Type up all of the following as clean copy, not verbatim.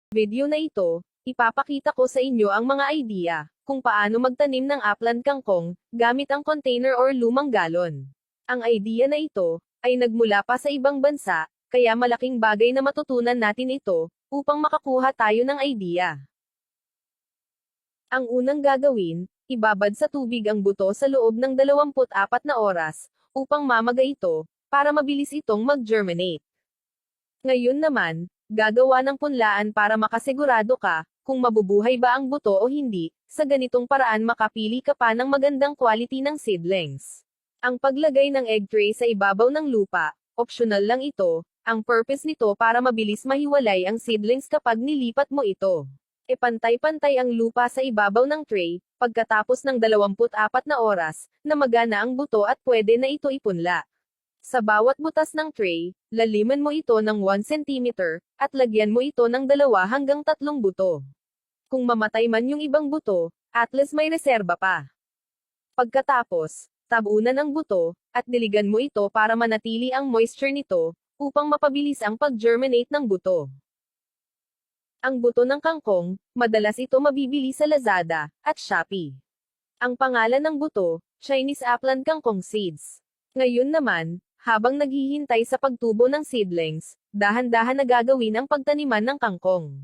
Video na ito, ipapakita ko sa inyo ang mga idea kung paano magtanim ng upland kangkong gamit ang container or lumang galon. Ang idea na ito ay nagmula pa sa ibang bansa, kaya malaking bagay na matutunan natin ito upang makakuha tayo ng idea. Ang unang gagawin, ibabad sa tubig ang buto sa loob ng 24 na oras upang mamagay ito para mabilis itong mag-germinate. Ngayon naman, gagawa ng punlaan para makasigurado ka kung mabubuhay ba ang buto o hindi. Sa ganitong paraan makapili ka pa ng magandang quality ng seedlings. Ang paglagay ng egg tray sa ibabaw ng lupa, optional lang ito. Ang purpose nito para mabilis mahiwalay ang seedlings kapag nilipat mo ito. Pantay-pantay ang lupa sa ibabaw ng tray, pagkatapos ng 24 na oras, namagana ang buto at pwede na ito ipunla. Sa bawat butas ng tray, laliman mo ito ng 1 cm, at lagyan mo ito ng 2 hanggang 3 buto. Kung mamatay man yung ibang buto, at least may reserba pa. Pagkatapos, tabunan ang buto, at diligan mo ito para manatili ang moisture nito, upang mapabilis ang pag-germinate ng buto. Ang buto ng kangkong, madalas ito mabibili sa Lazada at Shopee. Ang pangalan ng buto, Chinese Upland Kangkong Seeds. Ngayon naman, habang naghihintay sa pagtubo ng seedlings, dahan-dahan na gagawin ang pagtaniman ng kangkong.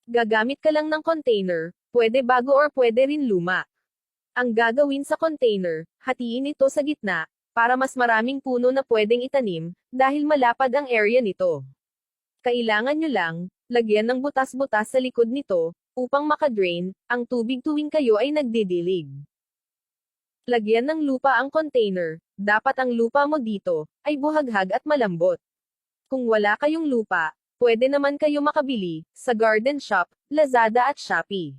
Gagamit ka lang ng container, pwede bago or pwede rin luma. Ang gagawin sa container, hatiin ito sa gitna, para mas maraming puno na pwedeng itanim, dahil malapad ang area nito. Kailangan nyo lang, lagyan ng butas-butas sa likod nito, upang makadrain ang tubig tuwing kayo ay nagdidilig. Lagyan ng lupa ang container, dapat ang lupa mo dito, ay buhaghag at malambot. Kung wala kayong lupa, pwede naman kayo makabili, sa garden shop, Lazada at Shopee.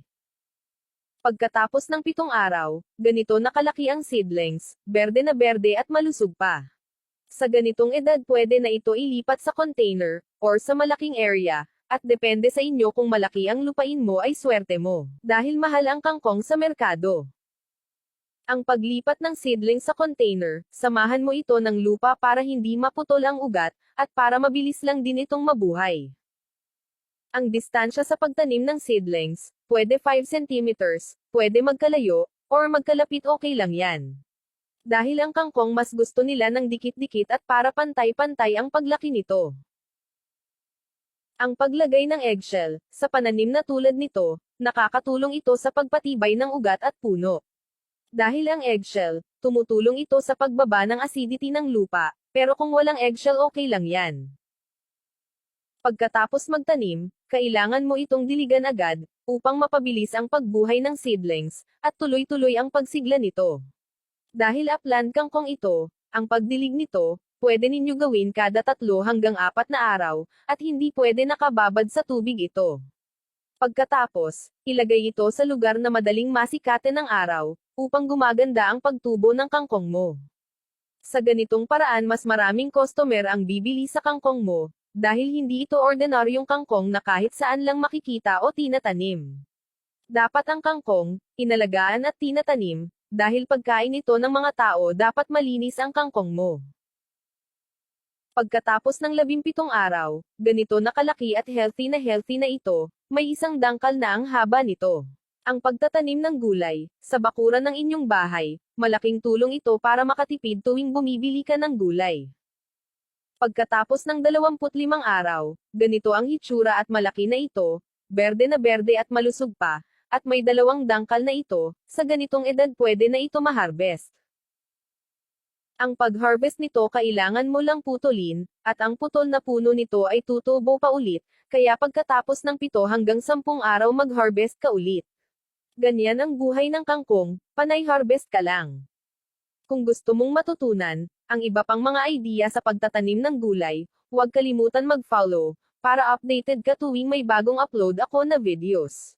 Pagkatapos ng 7 araw, ganito nakalaki ang seedlings, berde na berde at malusog pa. Sa ganitong edad pwede na ito ilipat sa container, or sa malaking area, at depende sa inyo kung malaki ang lupain mo ay swerte mo, dahil mahal ang kangkong sa merkado. Ang paglipat ng seedling sa container, samahan mo ito ng lupa para hindi maputol ang ugat, at para mabilis lang din itong mabuhay. Ang distansya sa pagtanim ng seedlings, pwede 5 cm, pwede magkalayo, or magkalapit okay lang yan. Dahil ang kangkong mas gusto nila ng dikit-dikit at para pantay-pantay ang paglaki nito. Ang paglagay ng eggshell, sa pananim na tulad nito, nakakatulong ito sa pagpatibay ng ugat at puno. Dahil ang eggshell, tumutulong ito sa pagbaba ng acidity ng lupa, pero kung walang eggshell okay lang yan. Pagkatapos magtanim, kailangan mo itong diligan agad, upang mapabilis ang pagbuhay ng seedlings, at tuloy-tuloy ang pagsigla nito. Dahil upland kangkong ito, ang pagdilig nito, pwede ninyo gawin kada 3 hanggang 4 na araw, at hindi pwede nakababad sa tubig ito. Pagkatapos, ilagay ito sa lugar na madaling masikate ng araw, upang gumaganda ang pagtubo ng kangkong mo. Sa ganitong paraan mas maraming customer ang bibili sa kangkong mo, dahil hindi ito ordinaryong kangkong na kahit saan lang makikita o tinatanim. Dapat ang kangkong, inalagaan at tinatanim, dahil pagkain ito ng mga tao dapat malinis ang kangkong mo. Pagkatapos ng 17 araw, ganito nakalaki at healthy na ito, may isang dangkal na ang haba nito. Ang pagtatanim ng gulay, sa bakuran ng inyong bahay, malaking tulong ito para makatipid tuwing bumibili ka ng gulay. Pagkatapos ng 25 araw, ganito ang hitsura at malaki na ito, berde na berde at malusog pa, at may 2 dangkal na ito, sa ganitong edad pwede na ito ma-harvest. Ang pag-harvest nito kailangan mo lang putulin, at ang putol na puno nito ay tutubo pa ulit, kaya pagkatapos ng 7 hanggang 10 araw mag-harvest ka ulit. Ganyan ang buhay ng kangkong, panay harvest ka lang. Kung gusto mong matutunan ang iba pang mga idea sa pagtatanim ng gulay, huwag kalimutan mag-follow, para updated ka tuwing may bagong upload ako na videos.